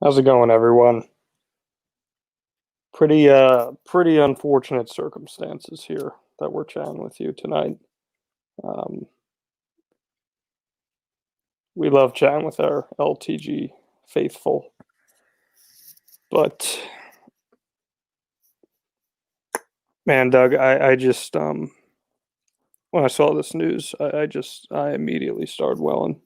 How's it going, everyone? Pretty unfortunate circumstances here that we're chatting with you tonight. Um, we love chatting with our LTG faithful, but man, Doug, I just when I saw this news, I immediately started welling,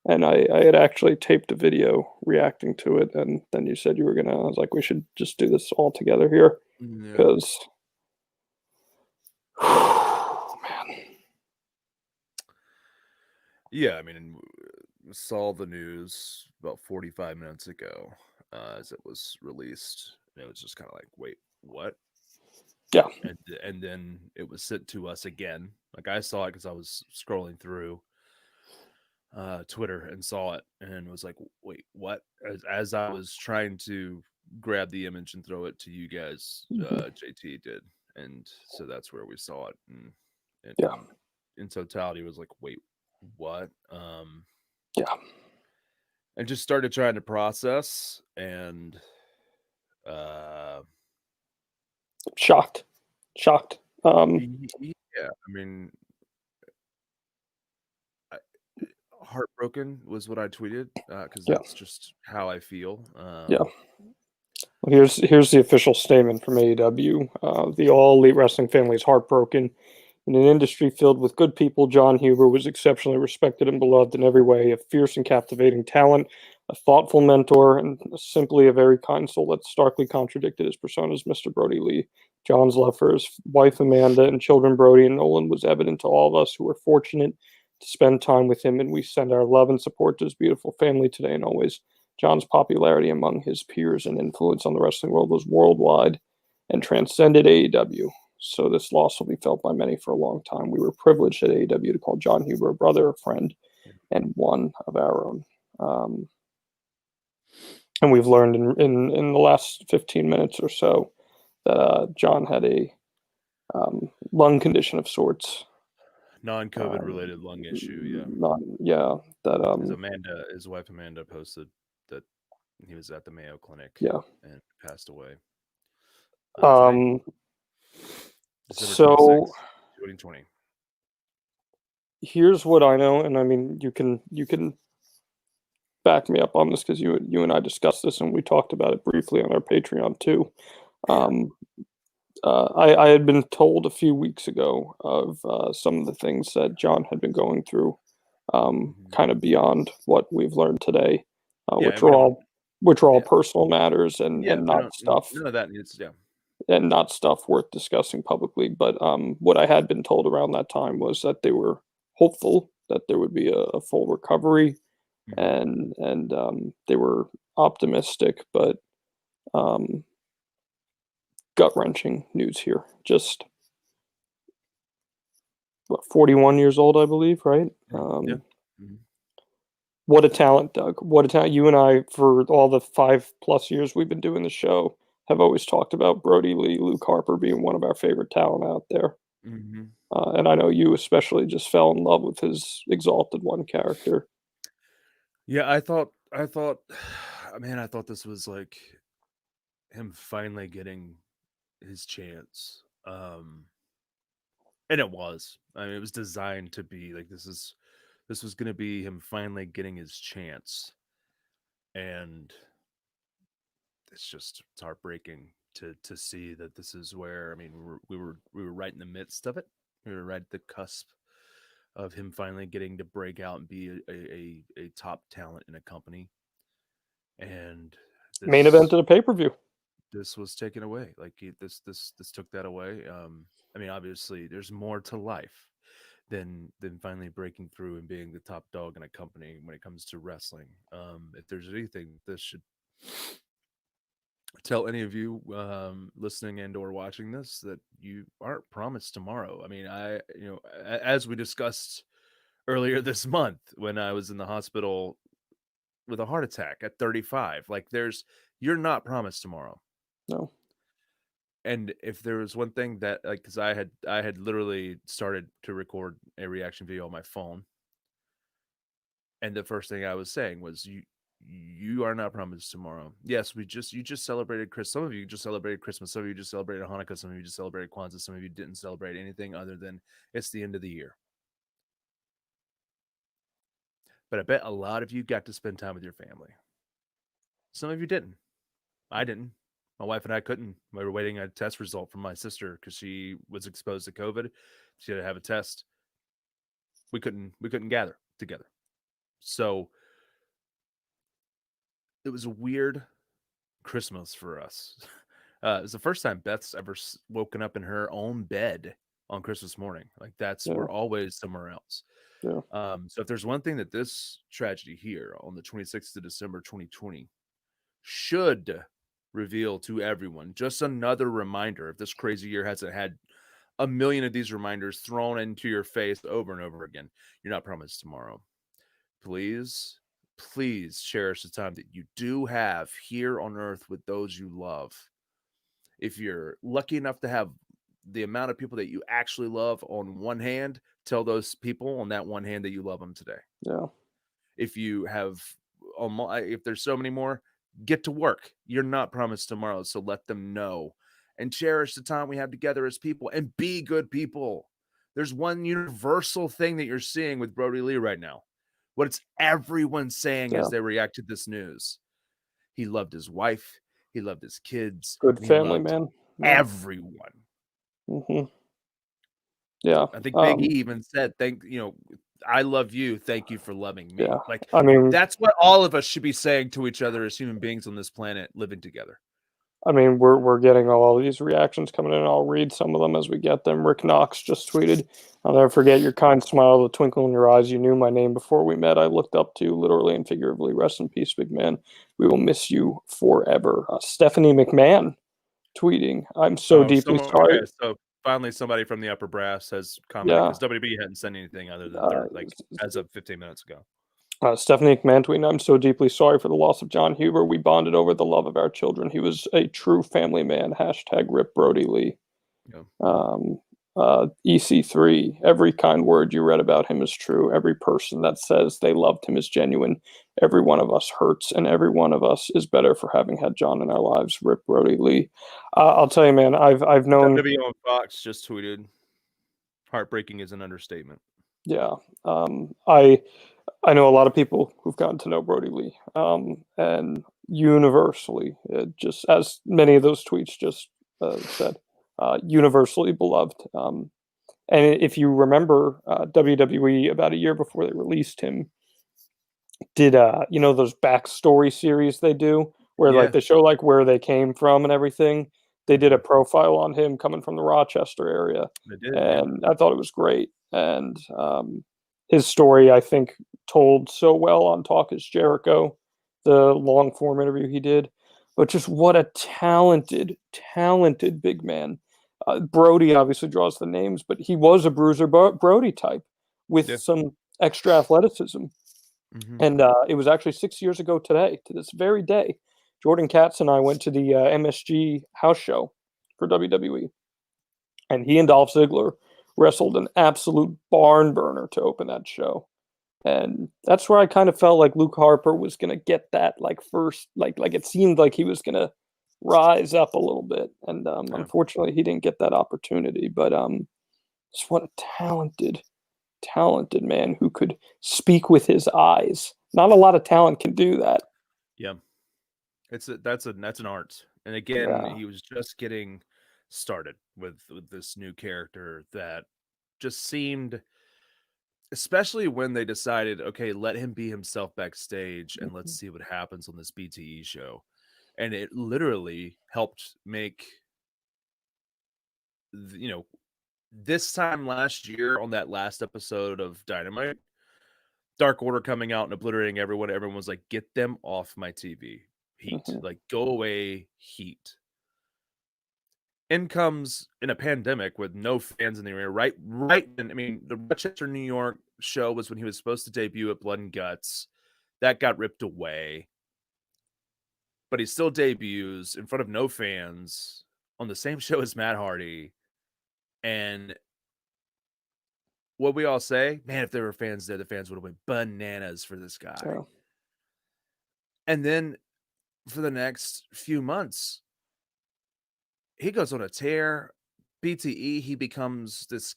and I had actually taped a video reacting to it, and then you said you were gonna. I was like, we should just do this all together here Yeah. because. Man. Yeah, I mean, saw the news about 45 minutes ago as it was released. And it was just kind of like, wait, what? Yeah. And then it was sent to us again. Like I saw it because I was scrolling through Twitter and saw it and was like, wait, what? As I was trying to grab the image and throw it to you guys, Mhm. JT did. And so that's where we saw it. And, Yeah. and in totality, it was like, wait, what? Yeah. And just started trying to process and uh Shocked. Shocked. yeah, I mean, I, heartbroken was what I tweeted because Yeah. that's just how I feel. Yeah. Well, here's the official statement from AEW. The All Elite Wrestling family is heartbroken. In an industry filled with good people, John Huber was exceptionally respected and beloved in every way. A fierce and captivating talent, a thoughtful mentor, and simply a very kind soul that starkly contradicted his persona as Mr. Brodie Lee. John's love for his wife Amanda and children Brody and Nolan was evident to all of us who were fortunate to spend time with him, and we send our love and support to his beautiful family today and always. John's popularity among his peers and influence on the wrestling world was worldwide and transcended AEW. So this loss will be felt by many for a long time. We were privileged at AEW to call John Huber a brother, a friend, and one of our own. Um, and we've learned in the last 15 minutes or so that John had a lung condition of sorts. Non-COVID Um, related lung issue, yeah. not, yeah, that His wife Amanda posted that he was at the Mayo Clinic yeah. and passed away today, Um, December so 26th, 2020. here's what I know, and I mean you can back me up on this because you and I discussed this and we talked about it briefly on our Patreon too. Sure. Um, I had been told a few weeks ago of some of the things that John had been going through, Hmm. kind of beyond what we've learned today, Yeah, and we don't. which are all Yeah, personal matters yeah, and we not don't. stuff None of that needs. Yeah. worth discussing publicly. But what I had been told around that time was that they were hopeful that there would be a full recovery, Hmm. and they were optimistic, but um, gut wrenching news here. Just what, 41 years old, I believe, right? Yeah. Hmm. What a talent, Doug. What a talent. You and I, for all the 5+ years we've been doing the show, have always talked about Brodie Lee, Luke Harper being one of our favorite talent out there. Hmm. And I know you especially just fell in love with his Exalted One character. Yeah, I thought, man, I thought this was like him finally getting his chance. And it was. I mean, it was designed to be like this was going to be him finally getting his chance, and it's heartbreaking to see that this is where, I mean, we were right in the midst of it. We were right at the cusp of him finally getting to break out and be a top talent in a company, and Main event this of the pay-per-view. this was taken away. Like this took that away. I mean, obviously, there's more to life than finally breaking through and being the top dog in a company when it comes to wrestling. If there's anything this should tell any of you listening and or watching this, that you aren't promised tomorrow. I mean, as we discussed earlier this month when I was in the hospital with a heart attack at 35, like you're not promised tomorrow. No. And if there was one thing that, like, because I had literally started to record a reaction video on my phone, and the first thing I was saying was, you are not promised tomorrow. Yes, you just celebrated Christmas. Some of you just celebrated Christmas. Some of you just celebrated Hanukkah. Some of you just celebrated Kwanzaa. Some of you didn't celebrate anything other than it's the end of the year. But I bet a lot of you got to spend time with your family. Some of you didn't. I didn't. My wife and I couldn't. We were waiting a test result from my sister because she was exposed to COVID. She had to have a test. We couldn't gather together. So it was a weird Christmas for us. It was the first time Beth's ever woken up in her own bed on Christmas morning. Like we're always somewhere else. Yeah. So if there's one thing that this tragedy here on the 26th of December 2020 should reveal to everyone, just another reminder, if this crazy year hasn't had a million of these reminders thrown into your face over and over again, you're not promised tomorrow. Please cherish the time that you do have here on earth with those you love. If you're lucky enough to have the amount of people that you actually love on one hand, tell those people on that one hand that you love them today. Yeah. If you have, if there's so many more, get to work. You're not promised tomorrow, so let them know. And cherish the time we have together as people and be good people. There's one universal thing that you're seeing with Brodie Lee right now. What it's everyone saying as they react to this news. He loved his wife. He loved his kids. Good family man. Yeah. Everyone. Mm-hmm. Yeah. I think Big E even said, I love you. Thank you for loving me. Yeah. Like, I mean, that's what all of us should be saying to each other as human beings on this planet living together. I mean, we're getting all these reactions coming in. I'll read some of them as we get them. Rick Knox just tweeted, "I'll never forget your kind smile, the twinkle in your eyes. You knew my name before we met. I looked up to you, literally and figuratively. Rest in peace, big man. We will miss you forever." Stephanie McMahon tweeting, "I'm so deeply sorry." Okay, so finally somebody from the upper brass has commented because WB hadn't sent anything other than as of 15 minutes ago. Stephanie McMahon tweeting, "I'm so deeply sorry for the loss of John Huber. We bonded over the love of our children. He was a true family man. Hashtag rip Brodie Lee." Yeah. EC3, every kind word you read about him is true. Every person that says they loved him is genuine. Every one of us hurts, and every one of us is better for having had John in our lives. Rip Brodie Lee. I'll tell you, man, I've known. WWE on Fox just tweeted, "Heartbreaking is an understatement." Yeah. I know a lot of people who've gotten to know Brodie Lee, and universally, just as many of those tweets just said, universally beloved. And if you remember, WWE about a year before they released him did those backstory series they do where like they show like where they came from and everything. They did a profile on him coming from the Rochester area, and I thought it was great. And his story, I think, told so well on Talk is Jericho, the long form interview he did. But just what a talented big man. Brodie obviously draws the names, but he was a Bruiser Brodie type with some extra athleticism. And it was actually 6 years ago today, to this very day, Jordan Katz and I went to the MSG house show for WWE. And he and Dolph Ziggler wrestled an absolute barn burner to open that show. And that's where I kind of felt like Luke Harper was going to get that first, like it seemed like he was going to rise up a little bit. And unfortunately, he didn't get that opportunity. But just what a talented man who could speak with his eyes. Not a lot of talent can do that. Yeah. That's an art. And again, he was just getting started with this new character that just seemed, especially when they decided, okay, let him be himself backstage and let's see what happens on this BTE show. And it literally helped make, this time last year on that last episode of Dynamite, Dark Order coming out and obliterating everyone. Everyone was like, get them off my TV. Heat. Like, go away, heat. In comes in a pandemic with no fans in the arena. Right. And I mean, the Rochester, New York show was when he was supposed to debut at Blood and Guts. That got ripped away. But he still debuts in front of no fans on the same show as Matt Hardy. And what we all say, man, if there were fans there, the fans would have went bananas for this guy. And then for the next few months, he goes on a tear. BTE, he becomes this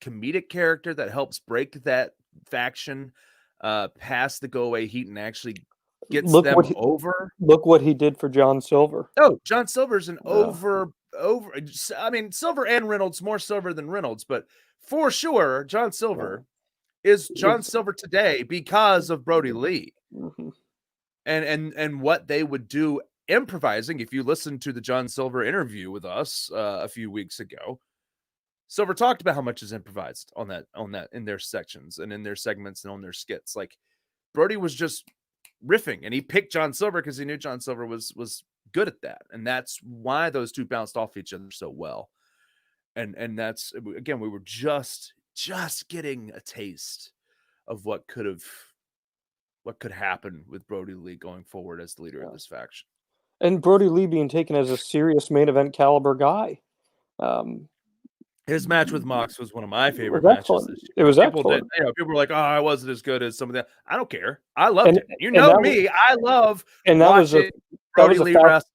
comedic character that helps break that faction past the go away heat and actually gets Look what them he over. look what he did for John Silver. Oh, John Silver's an Yeah. I mean, Silver and Reynolds, more Silver than Reynolds, but for sure, John Silver is John Silver today because of Brodie Lee. Mhm. And what they would do improvising. If you listen to the John Silver interview with us a few weeks ago, Silver talked about how much is improvised on that in their sections and in their segments and on their skits. Like Brodie was just riffing, and he picked John Silver because he knew John Silver was good at that, and that's why those two bounced off each other so well. And that's, again, we were just getting a taste of what could happen with Brodie Lee going forward as the leader of this faction. And Brodie Lee being taken as a serious main event caliber guy. His match with Mox was one of my favorite was matches excellent. this year. It was People excellent. people were like, "Oh, I wasn't as good as some of that." I don't care. I loved it. You and know that me. I love and that was watching that Brodie was a Lee fast wrestle.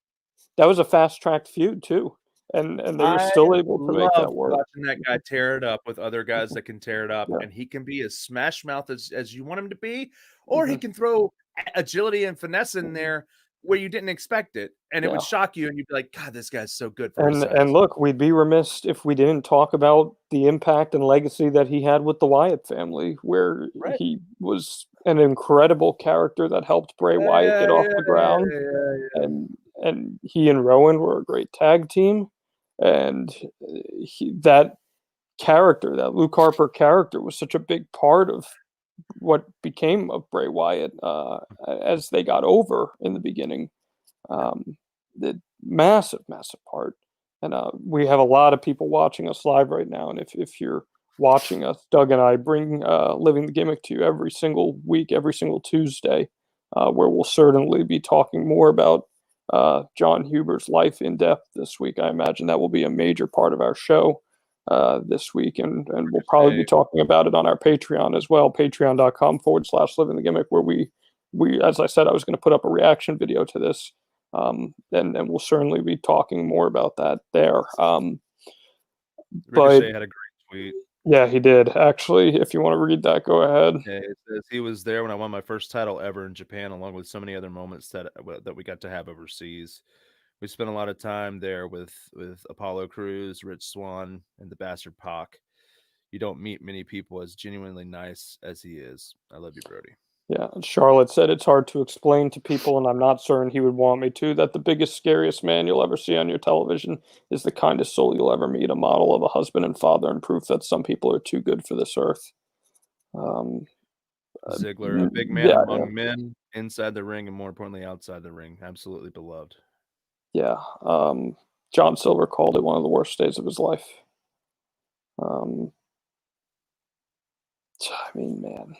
that was a fast tracked feud too, and they were I still able to make that love work. watching that guy tear it up with other guys that can tear it up, Yeah. and he can be as smash mouth as you want him to be, or he can throw agility and finesse in there where you didn't expect it, and it would shock you, and you'd be like, "God, this guy's so good for his size." And look, we'd be remiss if we didn't talk about the impact and legacy that he had with the Wyatt family, where he was an incredible character that helped Bray Wyatt get off the ground. And he and Rowan were a great tag team, and that character, that Luke Harper character, was such a big part of what became of Bray Wyatt as they got over in the beginning. The massive part. And we have a lot of people watching us live right now. And if you're watching us, Doug and I bring Living the Gimmick to you every single week, every single Tuesday, where we'll certainly be talking more about John Huber's life in depth this week. I imagine that will be a major part of our show this week. And we'll probably be talking about it on our Patreon as well, patreon.com/Living the Gimmick, where we, as I said, I was going to put up a reaction video to this. And we'll certainly be talking more about that there. Ricochet had a great tweet. Yeah, he did. Actually, if you want to read that, go ahead. Okay, it says, "He was there when I won my first title ever in Japan, along with so many other moments that we got to have overseas. We spent a lot of time there with Apollo Crews, Rich Swann, and the Bastard Pac. You don't meet many people as genuinely nice as he is. I love you, Brodie." Yeah, Charlotte said it's hard to explain to people, and I'm not certain he would want me to, that the biggest, scariest man you'll ever see on your television is the kindest soul you'll ever meet, a model of a husband and father, and proof that some people are too good for this earth. Ziggler, a big man among men, inside the ring, and more importantly, outside the ring. Absolutely beloved. Yeah. John Silver called it one of the worst days of his life. I mean, man.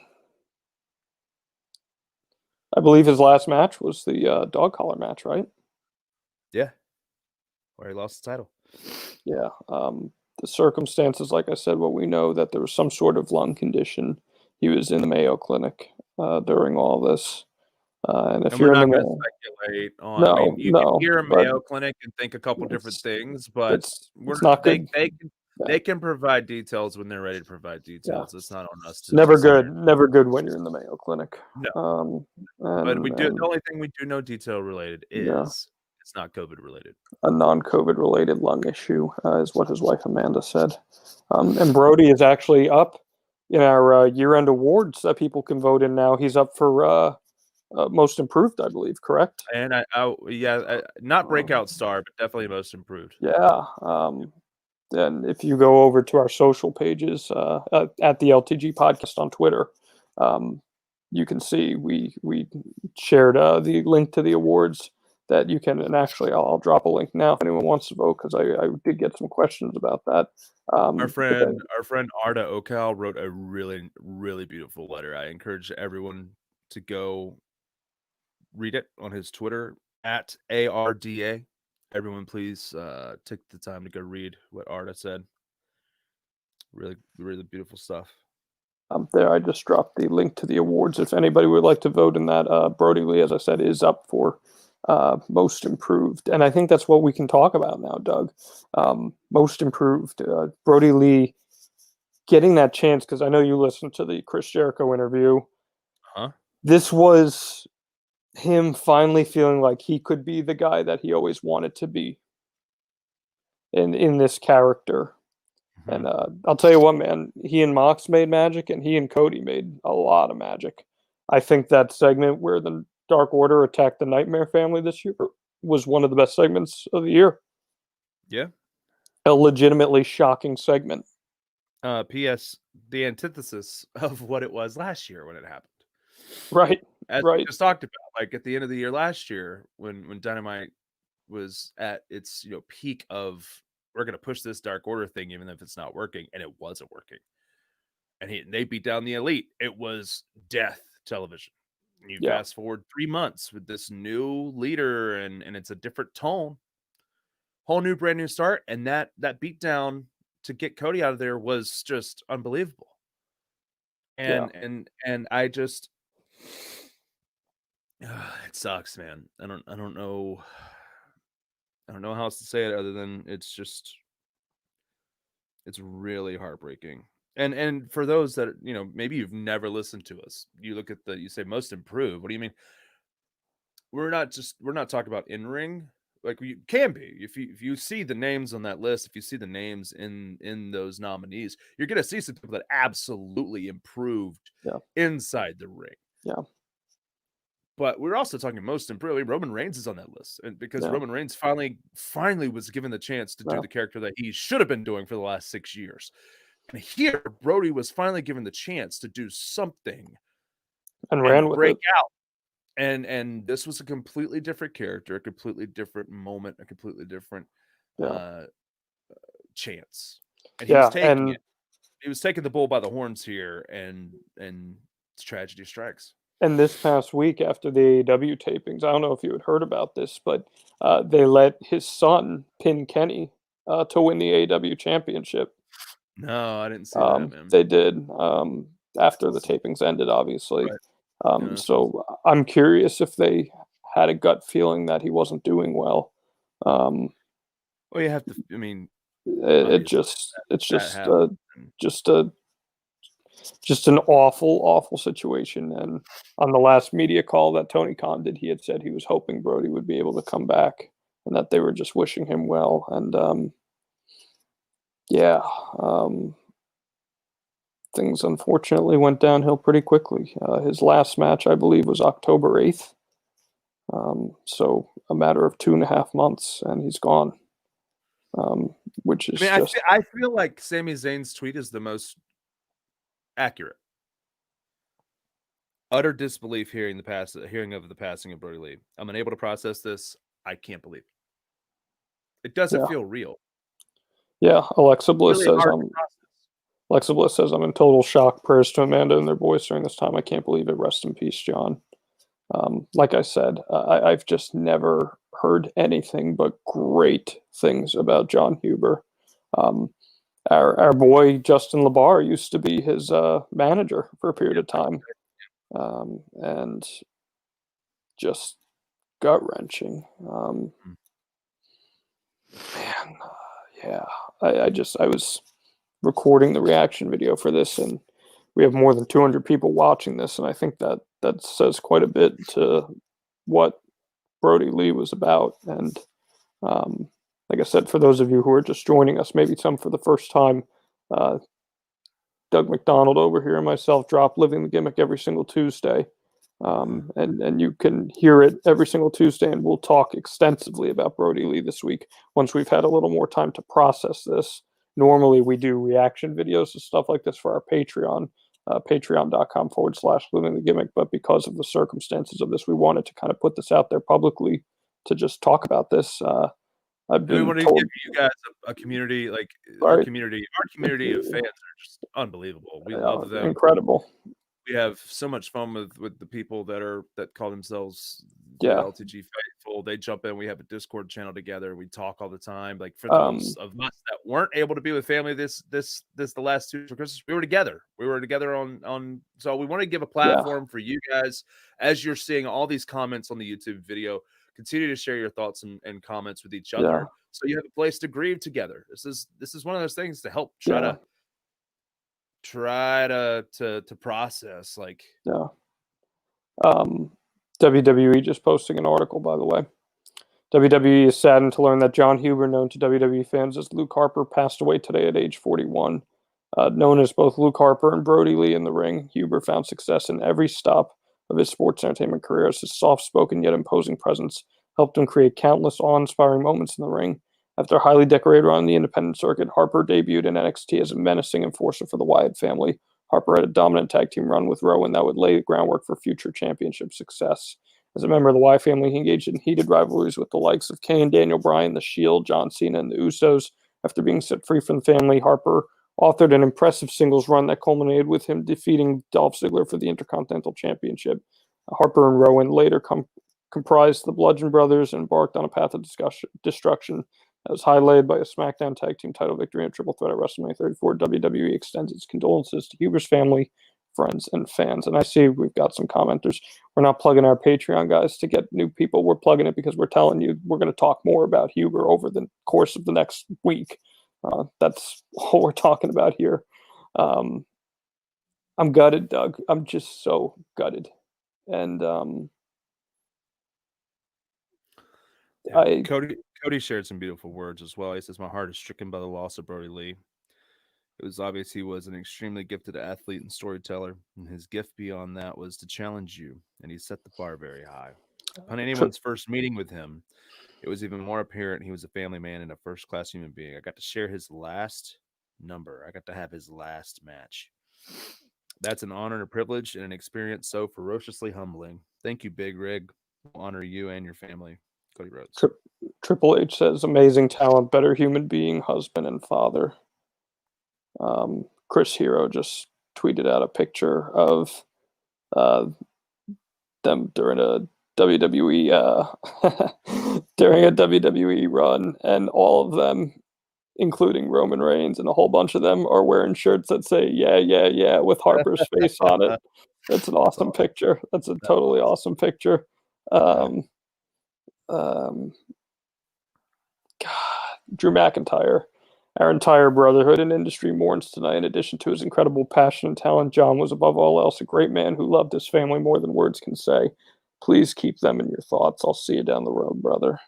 I believe his last match was the dog collar match, right? Yeah. Where he lost the title. Yeah. The circumstances, like I said, what we know that there was some sort of lung condition. He was in the Mayo Clinic during all this. And if you're we're not going to speculate on, no, I mean, you can hear Mayo Clinic and think a couple different things, but it's not good. They can provide details when they're ready to provide details. It's not on us to never decide. good. Never good when you're in the Mayo Clinic. No. But we do. The only thing we do know detail related is it's not COVID related. A non-COVID related lung issue is what his wife Amanda said. And Brodie is actually up in our year-end awards that people can vote in now. He's up for most improved, I believe. Correct? And not breakout star, but definitely most improved. Yeah. And if you go over to our social pages at the LTG podcast on Twitter, you can see we shared the link to the awards that you can, and actually I'll drop a link now if anyone wants to vote, because I did get some questions about that. Our friend Arda Okal wrote a really, really beautiful letter. I encourage everyone to go read it on his Twitter at ARDA. Everyone, please take the time to go read what Arda said. Really, really beautiful stuff. There, I just dropped the link to the awards. If anybody would like to vote in that, Brodie Lee, as I said, is up for most improved. And I think that's what we can talk about now, Doug. Most improved. Brodie Lee getting that chance, because I know you listened to the Chris Jericho interview. Huh? This was him finally feeling like he could be the guy that he always wanted to be in this character. And I'll tell you what, man, he and Mox made magic, and he and Cody made a lot of magic. I think that segment where the Dark Order attacked the Nightmare family this year was one of the best segments of the year. Yeah. A legitimately shocking segment. P.S. The antithesis of what it was last year when it happened. Right. As right. we just talked about, like at the end of the year last year, when Dynamite was at its peak of, we're going to push this Dark Order thing even if it's not working, and it wasn't working. And they beat down the Elite. It was death television. And you fast forward 3 months with this new leader, and it's a different tone, whole new brand new start, and that beatdown to get Cody out of there was just unbelievable. And I just it sucks, man. I don't know how else to say it other than it's really heartbreaking. And for those that maybe you've never listened to us, you look at you say most improved. What do you mean? We're not talking about in ring. Like, you can be, if you see the names on that list, if you see the names in those nominees, you're gonna see some people that absolutely improved inside the ring. Yeah. But we're also talking most improved. Roman Reigns is on that list, and because Roman Reigns finally was given the chance to do the character that he should have been doing for the last 6 years. And here, Brodie was finally given the chance to do something and ran with break it. out. And this was a completely different character, a completely different moment, a completely different chance. And he was taking it. He was taking the bull by the horns here, and tragedy strikes. And this past week after the AEW tapings, I don't know if you had heard about this, but they let his son pin Kenny to win the AEW championship. No, I didn't see that, man. They did after the tapings ended, obviously. Right. So I'm curious if they had a gut feeling that he wasn't doing well. Well, you have to. I mean, it's just an awful situation. And on the last media call that Tony Khan did, he had said he was hoping Brodie would be able to come back, and that they were just wishing him well. And things unfortunately went downhill pretty quickly. His last match, I believe, was October 8th. So a matter of 2.5 months, and he's gone. Which is I feel like Sami Zayn's tweet is the most accurate. Utter disbelief hearing of the passing of Brodie Lee. I'm unable to process this. I can't believe it. Doesn't feel real. Yeah, Alexa Bliss says I'm in total shock. Prayers to Amanda and their boys during this time. I can't believe it. Rest in peace, John. Like I said, I've just never heard anything but great things about John Huber. Our boy Justin LaBar used to be his manager for a period of time, and just gut-wrenching. I was recording the reaction video for this, and we have more than 200 people watching this, and I think that says quite a bit to what Brodie Lee was about. And like I said, for those of you who are just joining us, maybe some for the first time, Doug McDonald over here and myself drop Living the Gimmick every single Tuesday. And you can hear it every single Tuesday, and we'll talk extensively about Brodie Lee this week once we've had a little more time to process this. Normally, we do reaction videos and stuff like this for our Patreon, patreon.com/Living the Gimmick. But because of the circumstances of this, we wanted to kind of put this out there publicly to just talk about this. We want to give you guys a community, like our community of fans are just unbelievable. We love them. Incredible. We have so much fun with the people that call themselves LTG faithful, people. They jump in. We have a Discord channel together. We talk all the time. Like for those of us that weren't able to be with family this the last 2 years for Christmas, we were together. We were together on. So we want to give a platform for you guys as you're seeing all these comments on the YouTube video. Continue to share your thoughts and comments with each other, so you have a place to grieve together. This is one of those things to help try to process. Like WWE just posting an article, by the way. WWE is saddened to learn that John Huber, known to WWE fans as Luke Harper, passed away today at age 41. Known as both Luke Harper and Brodie Lee in the ring, Huber found success in every stop of his sports entertainment career, as his soft-spoken yet imposing presence helped him create countless awe-inspiring moments in the ring. After a highly decorated run on the independent circuit, Harper debuted in NXT as a menacing enforcer for the Wyatt family. Harper had a dominant tag team run with Rowan that would lay the groundwork for future championship success. As a member of the Wyatt family, he engaged in heated rivalries with the likes of Kane, Daniel Bryan, The Shield, John Cena, and the Usos. After being set free from the family, Harper authored an impressive singles run that culminated with him defeating Dolph Ziggler for the Intercontinental Championship. Harper and Rowan later comprised the Bludgeon Brothers and embarked on a path of destruction that was highlighted by a SmackDown Tag Team title victory and a triple threat at WrestleMania 34. WWE extends its condolences to Huber's family, friends, and fans. And I see we've got some commenters. We're not plugging our Patreon, guys, to get new people. We're plugging it because we're telling you we're going to talk more about Huber over the course of the next week. That's all we're talking about here. I'm gutted, Doug. I'm just so gutted. And Cody shared some beautiful words as well. He says, "My heart is stricken by the loss of Brodie Lee. It was obvious he was an extremely gifted athlete and storyteller, and his gift beyond that was to challenge you, and he set the bar very high. Upon anyone's first meeting with him, it was even more apparent he was a family man and a first-class human being. I got to share his last number. I got to have his last match. That's an honor and a privilege and an experience so ferociously humbling. Thank you, Big Rig. We'll honor you and your family." Cody Rhodes. Triple H says, "Amazing talent, better human being, husband, and father." Chris Hero just tweeted out a picture of them during a WWE during a WWE run, and all of them, including Roman Reigns, and a whole bunch of them are wearing shirts that say "Yeah, yeah, yeah" with Harper's face on it. That's an awesome picture. That's a totally awesome picture. God, Drew McIntyre. Our entire brotherhood and industry mourns tonight. In addition to his incredible passion and talent, John was above all else a great man who loved his family more than words can say. Please keep them in your thoughts. I'll see you down the road, brother.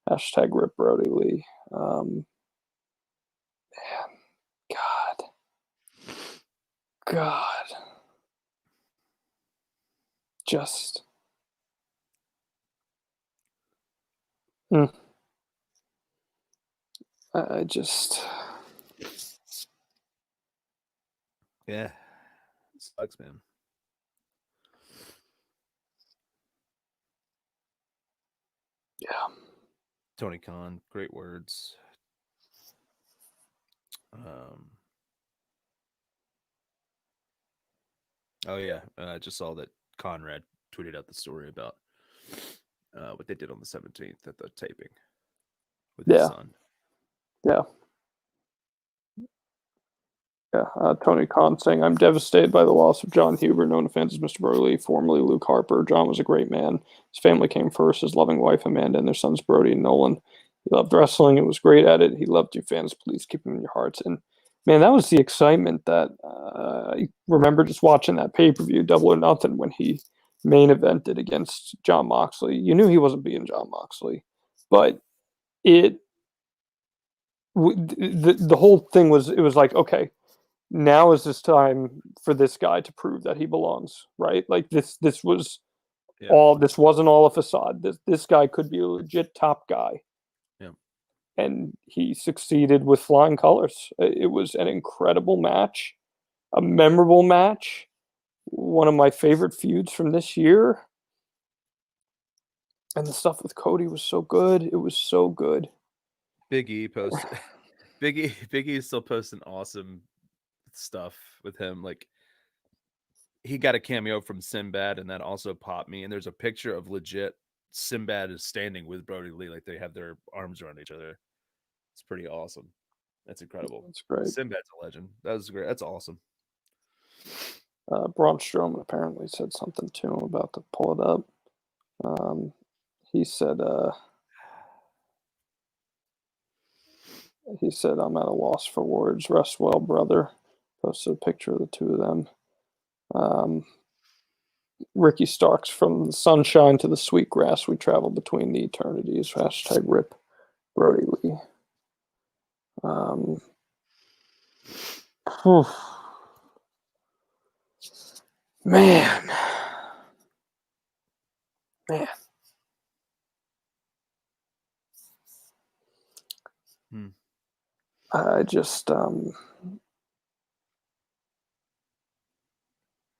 Hashtag rip Brodie Lee. Man, God. Just. I just. Yeah. It sucks, man. Yeah. Tony Khan, great words. Oh yeah, I just saw that Conrad tweeted out the story about what they did on the 17th at the taping with his son. Yeah. Tony Khan saying, "I'm devastated by the loss of John Huber, known to fans as Mr. Brodie Lee, formerly Luke Harper. John was a great man. His family came first, his loving wife Amanda and their sons Brodie and Nolan. He loved wrestling and was great at it. He loved you fans. Please keep him in your hearts." And man, that was the excitement that I remember just watching that pay-per-view, Double or Nothing, when he main evented against Jon Moxley. You knew he wasn't beating Jon Moxley, but the whole thing was, it was like, okay, now is this time for this guy to prove that he belongs, right? Like this was this wasn't all a facade. This guy could be a legit top guy. Yeah. And he succeeded with flying colors. It was an incredible match, a memorable match, one of my favorite feuds from this year. And the stuff with Cody was so good. It was so good. Big E posted Big E is still posting awesome stuff with him. Like, he got a cameo from Sinbad, and that also popped me. And there's a picture of legit Sinbad is standing with Brodie Lee, like they have their arms around each other. It's pretty awesome. That's incredible. That's great. Sinbad's a legend. That was great. That's awesome. Braun Strowman apparently said something to him about to pull it up. He said, I'm at a loss for words. Rest well, brother. Posted a picture of the two of them. Ricky Starks, from the sunshine to the sweet grass, we travel between the eternities. Hashtag rip Brodie Lee. Man. I just,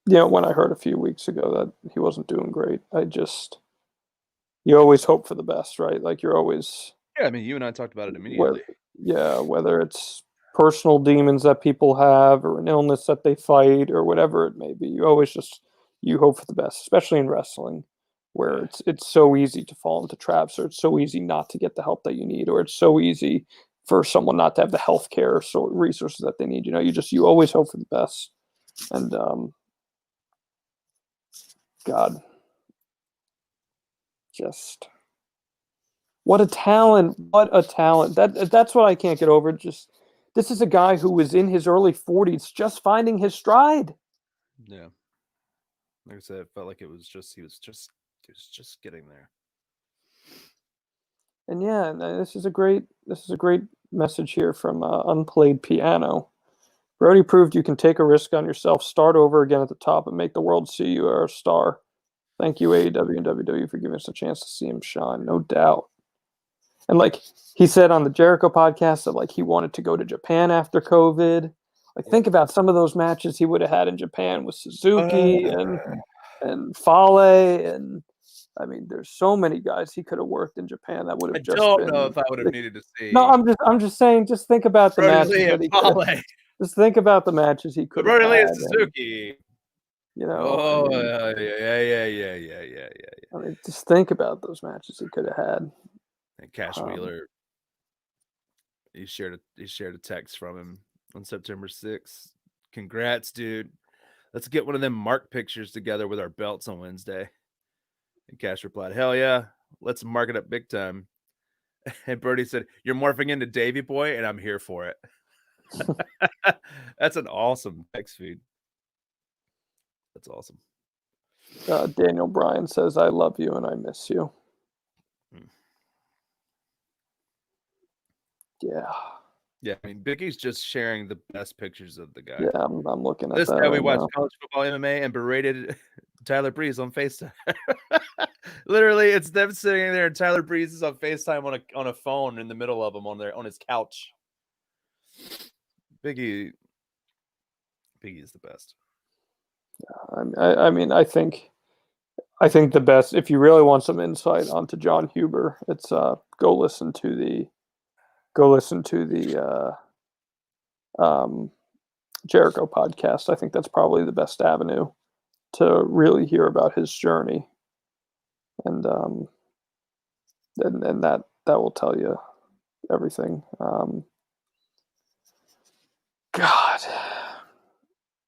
when I heard a few weeks ago that he wasn't doing great, you always hope for the best, right? Like you're always. Yeah, I mean, you and I talked about it immediately. Whether it's personal demons that people have or an illness that they fight or whatever it may be, you always you hope for the best, especially in wrestling, where it's so easy to fall into traps, or it's so easy not to get the help that you need, or it's so easy for someone not to have the health care resources that they need. You always hope for the best. And God, just what a talent! What a talent! That's what I can't get over. Just this is a guy who was in his early 40s, just finding his stride. Yeah, like I said, it felt like he was just getting there. And this is a great message here from Unplayed Piano. Brodie proved you can take a risk on yourself, start over again at the top, and make the world see you are a star. Thank you, AEW and WWE, for giving us a chance to see him shine, no doubt. And like he said on the Jericho podcast that like he wanted to go to Japan after COVID. Like think about some of those matches he would have had in Japan with Suzuki and Fale, and I mean there's so many guys he could have worked in Japan that would have just been. I don't know if I would have needed to see. No, I'm just saying. Just think about the matches that he could. Just think about the matches he could have had. Brodie Lee and Suzuki. Yeah. I mean, just think about those matches he could have had. And Cash Wheeler, he shared a text from him on September 6th. Congrats, dude. Let's get one of them mark pictures together with our belts on Wednesday. And Cash replied, hell yeah, let's mark it up big time. And Brodie said, you're morphing into Davey Boy, and I'm here for it. That's an awesome text feed. That's awesome. Daniel Bryan says, I love you and I miss you. Yeah, I mean, Biggie's just sharing the best pictures of the guy. Yeah, I'm looking at this that. Guy we watched college football MMA and berated Tyler Breeze on FaceTime. Literally, it's them sitting there and Tyler Breeze is on FaceTime on a phone in the middle of them on his couch. Biggie is the best. I mean, I think the best, if you really want some insight onto John Huber, it's go listen to the Jericho podcast. I think that's probably the best avenue to really hear about his journey, and that will tell you everything. God,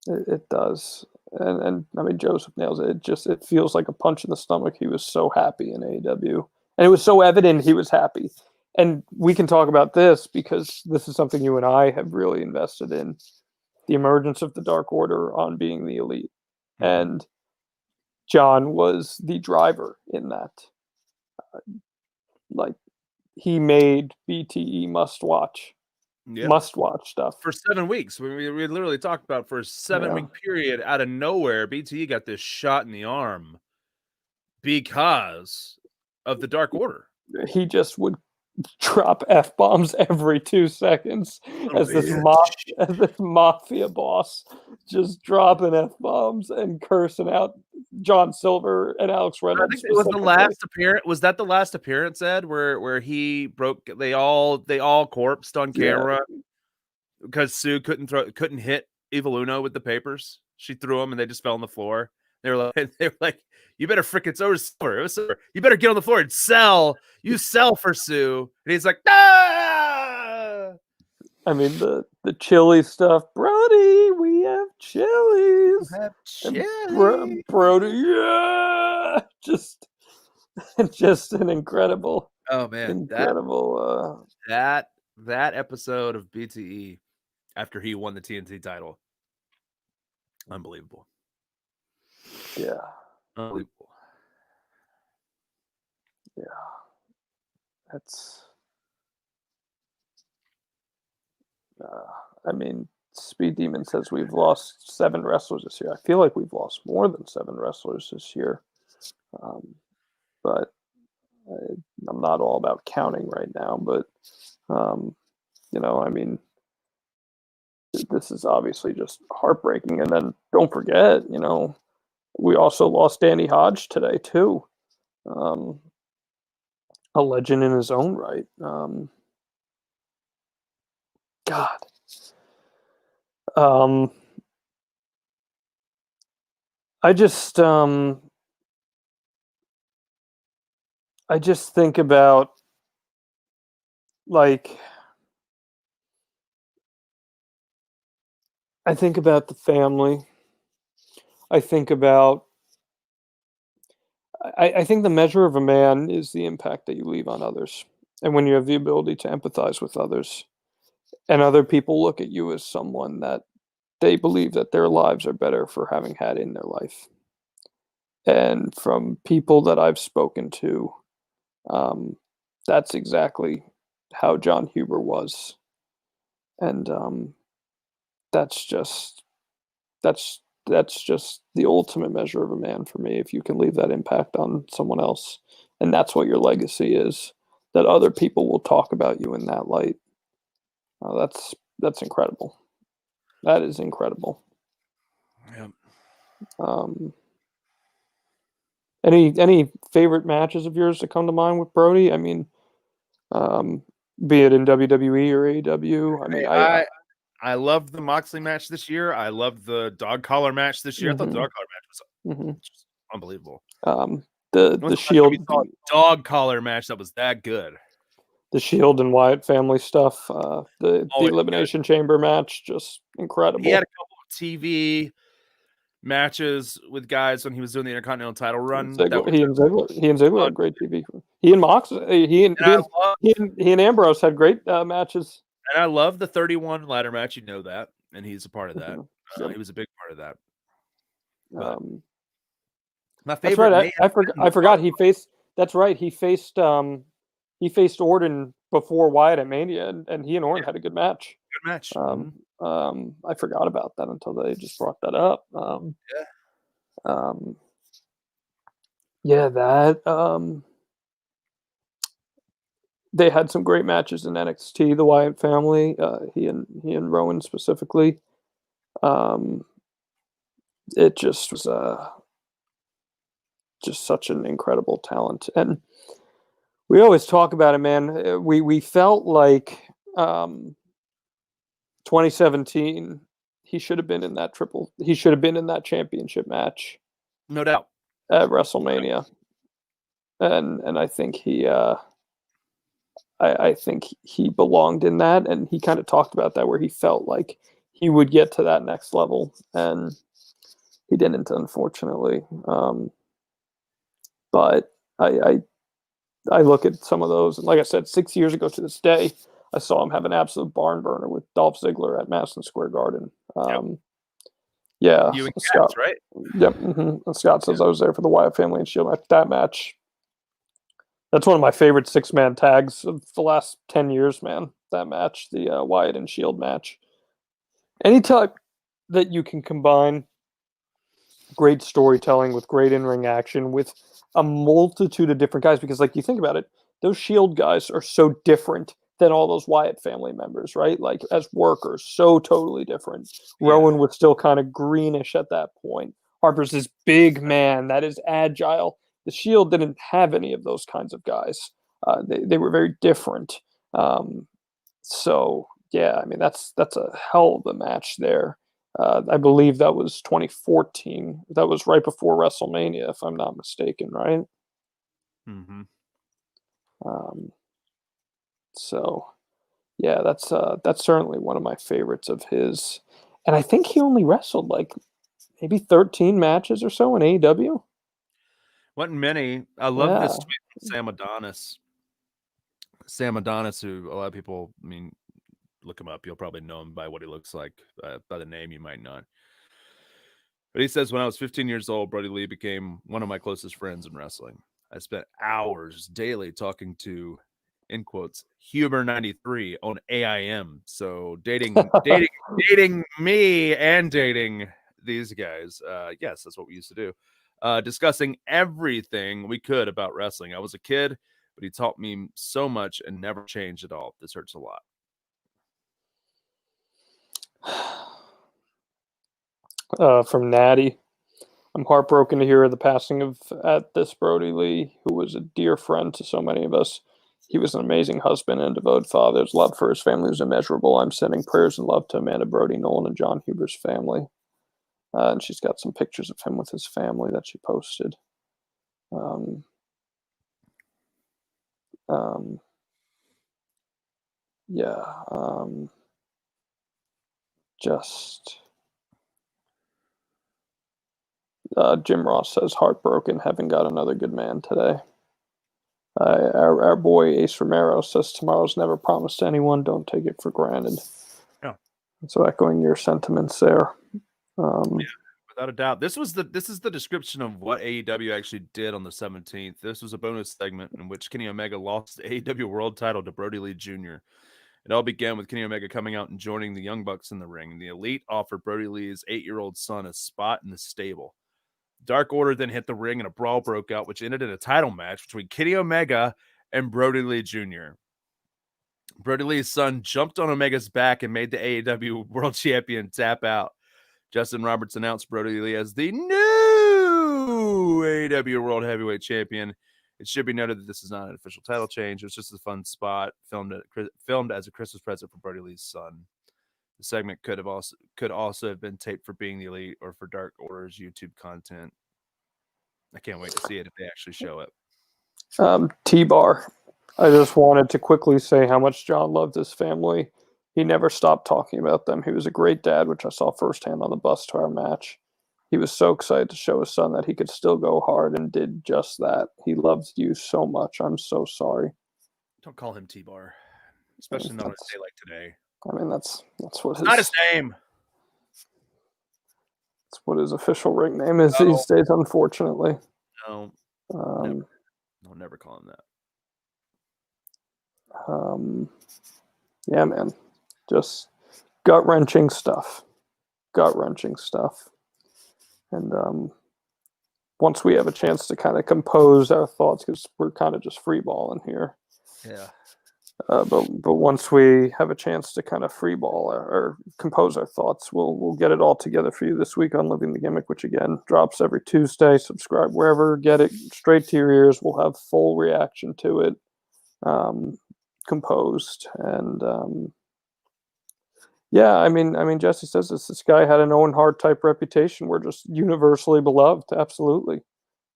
it does. And I mean, Joseph nails it. It feels like a punch in the stomach. He was so happy in AEW, and it was so evident he was happy. And we can talk about this because this is something you and I have really invested in, the emergence of the Dark Order on being the elite. And John was the driver in that. Like, he made BTE must watch stuff. For 7 weeks. We literally talked about for a 7-week period out of nowhere, BTE got this shot in the arm because of the Dark Order. He just would drop F-bombs every 2 seconds as this mafia boss, just dropping F-bombs and cursing out John Silver and Alex Reynolds. I think it was the last appearance. Was that the last appearance, Ed, where he broke? They all corpsed on camera because Sue couldn't hit Evil Uno with the papers. She threw them and they just fell on the floor. They were like, you better it's over. It was over. You better get on the floor and sell. You sell for Sue. And he's like, ah! I mean, the chili stuff. Brodie, we have chilies. Brodie, yeah, just an incredible. Oh man, incredible. That episode of BTE after he won the TNT title, unbelievable. Yeah, unbelievable. Yeah, that's. I mean, Speed Demon says we've lost 7 wrestlers this year. I feel like we've lost more than 7 wrestlers this year, but I'm not all about counting right now. But you know, I mean, this is obviously just heartbreaking. And then don't forget, you know, we also lost Danny Hodge today too, a legend in his own right. God. I just think about, like, I think about the family. I think about, I think the measure of a man is the impact that you leave on others. And when you have the ability to empathize with others, and other people look at you as someone that they believe that their lives are better for having had in their life. And from people that I've spoken to, that's exactly how John Huber was. And that's just the ultimate measure of a man for me, if you can leave that impact on someone else. And that's what your legacy is, that other people will talk about you in that light. That's incredible. That is incredible. Yeah. Any favorite matches of yours that come to mind with Brodie? I mean, be it in WWE or AEW. I mean, I loved the Moxley match this year. I loved the dog collar match this year. I thought the dog collar match was just unbelievable. The Shield dog collar match that was that good. The Shield and Wyatt family stuff. The Elimination Chamber match, just incredible. He had a couple of TV matches with guys when he was doing the Intercontinental title run. He and Ziggler had great TV. He and Mox, he and Ambrose had great matches. And I love the 31 ladder match. You know that, and he's a part of that. He was a big part of that. My favorite. That's right. I forgot. He faced. That's right. He faced. He faced Orton before Wyatt at Mania, and he and Orton had a good match. Good match. I forgot about that until they just brought that up. They had some great matches in NXT. The Wyatt family, he and Rowan specifically. It just was just such an incredible talent, and we always talk about it, man. We felt like 2017, he should have been in that he should have been in that championship match. No doubt. At WrestleMania. And I think he I think he belonged in that, and he kind of talked about that, where he felt like he would get to that next level, and he didn't, unfortunately. But I look at some of those, and like I said, 6 years ago to this day, I saw him have an absolute barn burner with Dolph Ziggler at Madison Square Garden. Yeah, you and Scott, Cats, right? Yep. And Scott says I was there for the Wyatt family and Shield match. That match, that's one of my favorite 6-man tags of the last 10 years, man. That match, the Wyatt and Shield match. Anytime that you can combine great storytelling with great in-ring action with a multitude of different guys, because, like, you think about it, those Shield guys are so different than all those Wyatt family members, right? Like, as workers, so totally different. Yeah. Rowan was still kind of greenish at that point. Harper's this big man that is agile. The Shield didn't have any of those kinds of guys. They were very different. So yeah, I mean, that's a hell of a match there. I believe that was 2014. That was right before WrestleMania, if I'm not mistaken, right? Mm-hmm. Um, so yeah, that's certainly one of my favorites of his. And I think he only wrestled like maybe 13 matches or so in AEW. Wasn't many. I love Yeah. this tweet from Sam Adonis. Sam Adonis, who a lot of people, I mean, look him up. You'll probably know him by what he looks like. By the name, you might not. But he says, when I was 15 years old, Brodie Lee became one of my closest friends in wrestling. I spent hours daily talking to, in quotes, Huber 93 on AIM. So dating me and dating these guys. Yes, that's what we used to do. Discussing everything we could about wrestling. I was a kid, but he taught me so much and never changed at all. This hurts a lot. From Natty. I'm heartbroken to hear of the passing of at this Brodie Lee, who was a dear friend to so many of us. He was an amazing husband and devoted father. His love for his family was immeasurable. I'm sending prayers and love to Amanda, Brodie, Nolan, and John Huber's family. And she's got some pictures of him with his family that she posted. Um, um, yeah, just Jim Ross says heartbroken, haven't got another good man today. Our boy Ace Romero says tomorrow's never promised to anyone. Don't take it for granted. Yeah. So echoing your sentiments there. Yeah, without a doubt. This is the description of what AEW actually did on the 17th. This was a bonus segment in which Kenny Omega lost the AEW World Title to Brodie Lee Jr. It all began with Kenny Omega coming out and joining the Young Bucks in the ring. The Elite offered Brodie Lee's 8-year-old son a spot in the stable. Dark Order then hit the ring and a brawl broke out, which ended in a title match between Kenny Omega and Brodie Lee Jr. Brodie Lee's son jumped on Omega's back and made the AEW World Champion tap out. Justin Roberts announced Brodie Lee as the new AEW World Heavyweight Champion. It should be noted that this is not an official title change. It was just a fun spot filmed as a Christmas present for Brodie Lee's son. The segment could also have been taped for Being the Elite or for Dark Order's YouTube content. I can't wait to see it if they actually show it. T-Bar. I just wanted to quickly say how much John loved his family. He never stopped talking about them. He was a great dad, which I saw firsthand on the bus to our match. He was so excited to show his son that he could still go hard and did just that. He loves you so much. I'm so sorry. Don't call him T-Bar, especially not on a day like today. I mean, that's what it's not his name. That's what his official ring name is these days, unfortunately. No, never call him that. Yeah, man, just gut-wrenching stuff. And once we have a chance to kind of compose our thoughts, because we're kind of just freeballing here. Yeah. But once we have a chance to kind of freeball or compose our thoughts, we'll get it all together for you this week on Living the Gimmick, which again drops every Tuesday. Subscribe wherever, get it straight to your ears. We'll have full reaction to it, composed, and yeah. I mean, Jesse says this guy had an Owen Hart type reputation. We're just universally beloved. Absolutely,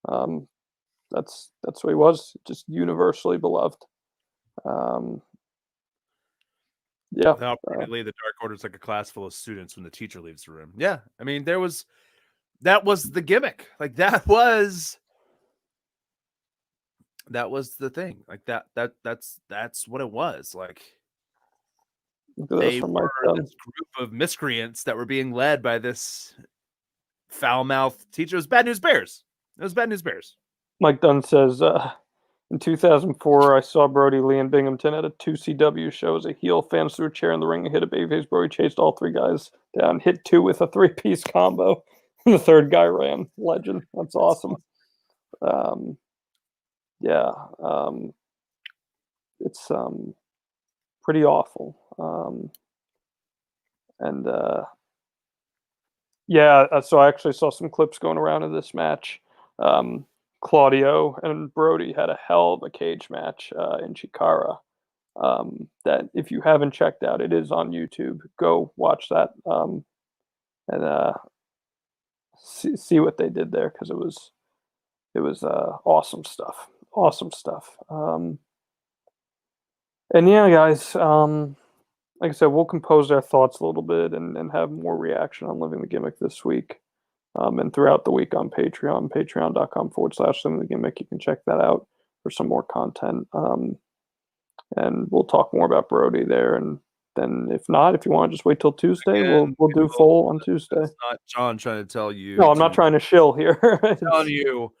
that's what he was. Just universally beloved. Yeah. Without Brodie Lee, the Dark Order is like a class full of students when the teacher leaves the room. Yeah. I mean, that was the gimmick. Like that was the thing. Like that's what it was. Like they were this group of miscreants that were being led by this foul-mouthed teacher. It was Bad News Bears. Mike Dunn says, in 2004, I saw Brodie Lee in Binghamton at a 2CW show as a heel. Fans threw a chair in the ring and hit a babyface. Brodie chased all three guys down, hit two with a three-piece combo. And the third guy ran. Legend. That's awesome. Yeah. It's pretty awful. Yeah, so I actually saw some clips going around of this match. Claudio and Brodie had a hell of a cage match in Chikara. That if you haven't checked out, it is on YouTube. Go watch that. and see what they did there, because it was awesome stuff. Awesome stuff. And yeah, guys, like I said, we'll compose our thoughts a little bit and have more reaction on Living the Gimmick this week. And throughout the week on Patreon, patreon.com/Living the Gimmick. You can check that out for some more content. And we'll talk more about Brodie there. And then if not, if you want to just wait till Tuesday, Again, we'll do full on Tuesday. It's not John trying to tell you. No, I'm not trying to shill here. Telling you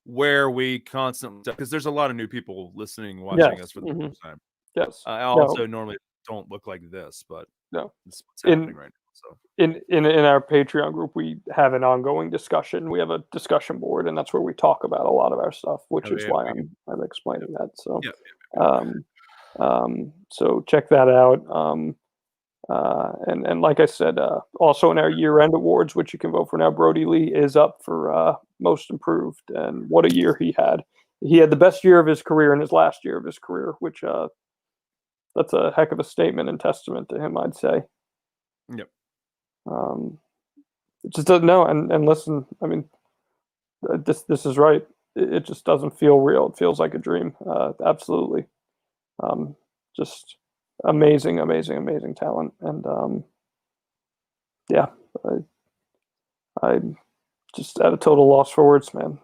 where we constantly, because there's a lot of new people listening, watching us for the first time. Yes. I also normally don't look like this, but no, it's what's happening right now. So in our Patreon group, we have an ongoing discussion. We have a discussion board, and that's where we talk about a lot of our stuff, which is why I'm explaining that. So, so check that out. And like I said, also in our year-end awards, which you can vote for now, Brodie Lee is up for most improved, and what a year he had. He had the best year of his career in his last year of his career, which that's a heck of a statement and testament to him, I'd say. Yep. It just doesn't know. And listen, I mean, this is right. It just doesn't feel real. It feels like a dream. Absolutely. Just amazing talent. And yeah, I just at a total loss for words, man.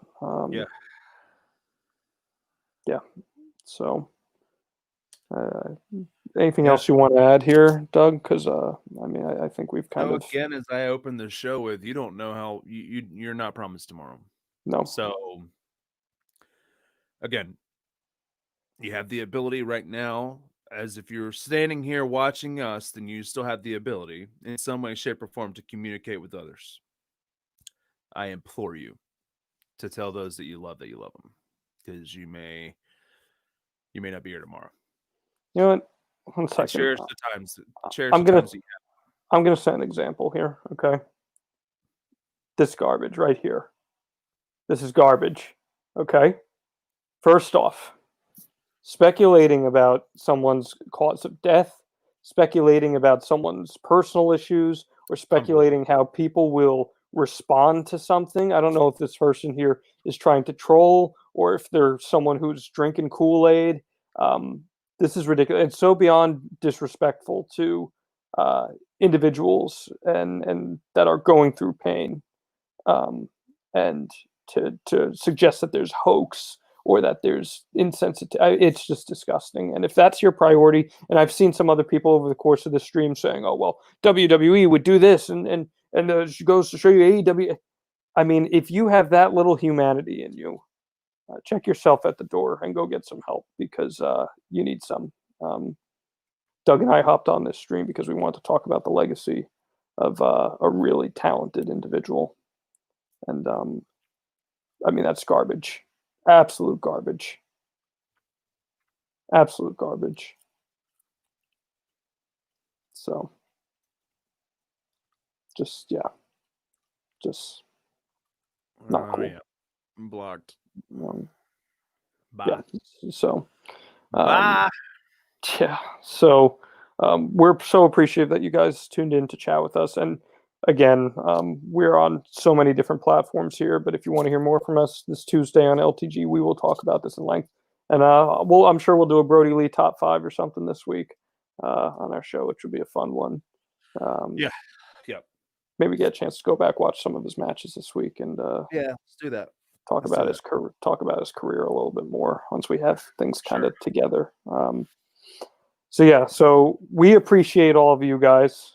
Yeah. So, anything else you want to add here, Doug? Because I mean, I think we've kind of, again, as I opened the show with, you don't know how you're not promised tomorrow. No. So again, you have the ability right now, as if you're standing here watching us, then you still have the ability in some way, shape, or form to communicate with others. I implore you to tell those that you love them, because you may not be here tomorrow. You know what? 1 second. Cherish the times. I'm gonna set an example here. Okay. This garbage right here. This is garbage. Okay. First off, speculating about someone's cause of death, speculating about someone's personal issues, or speculating how people will respond to something. I don't know if this person here is trying to troll or if they're someone who's drinking Kool-Aid. This is ridiculous. It's so beyond disrespectful to individuals and that are going through pain, and to suggest that there's hoax or that there's insensitivity. It's just disgusting. And if that's your priority, and I've seen some other people over the course of the stream saying, "Oh well, WWE would do this," and it goes to show you AEW. I mean, if you have that little humanity in you, check yourself at the door and go get some help, because you need some. Doug and I hopped on this stream because we wanted to talk about the legacy of a really talented individual. And I mean, that's garbage. Absolute garbage. Absolute garbage. So, just not cool. Yeah. I'm blocked. Bye. Yeah. So, bye. Yeah. So, we're so appreciative that you guys tuned in to chat with us. And again, we're on so many different platforms here, but if you want to hear more from us this Tuesday on LTG, we will talk about this in length. And I'm sure we'll do a Brodie Lee top 5 or something this week on our show, which would be a fun one. Yeah. Maybe get a chance to go back, watch some of his matches this week, and let's do that. Talk about his career a little bit more once we have things kind of together. So yeah, so we appreciate all of you guys.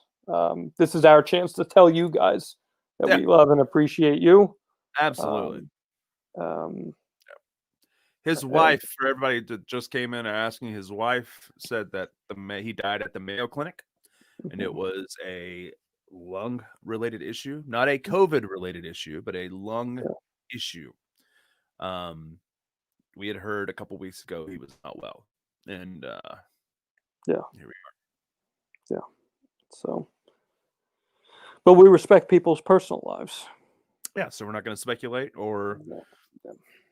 This is our chance to tell you guys that we love and appreciate you. Absolutely. His wife, for everybody that just came in and asking, his wife said that he died at the Mayo Clinic, and it was a lung-related issue, not a COVID-related issue, but a lung issue. We had heard a couple weeks ago he was not well, and here we are. Yeah. So, but we respect people's personal lives. Yeah, so we're not going to speculate or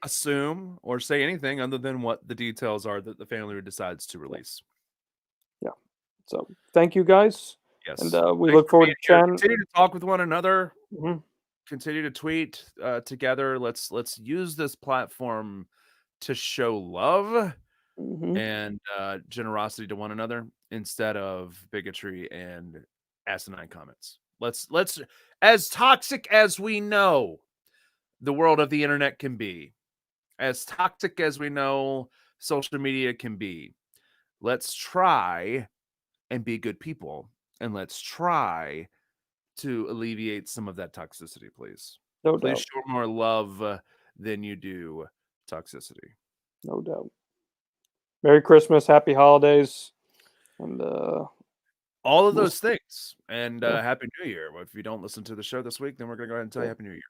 assume or say anything other than what the details are that the family decides to release. Yeah. So, thank you guys. And Yes. we Thanks look for forward being to here. chatting. Continue to talk with one another. Mhm. Continue to tweet together. Let's use this platform to show love Mhm. and generosity to one another instead of bigotry and asinine comments. Let's as toxic as we know the world of the internet can be, as toxic as we know social media can be, let's try and be good people, and let's try to alleviate some of that toxicity, please. No Please doubt. show more love than you do toxicity. No doubt. Merry Christmas, happy holidays, and All of we'll those things. And yeah. Happy New Year. If you don't listen to the show this week, then we're going to go ahead and tell you Yeah. Happy New Year.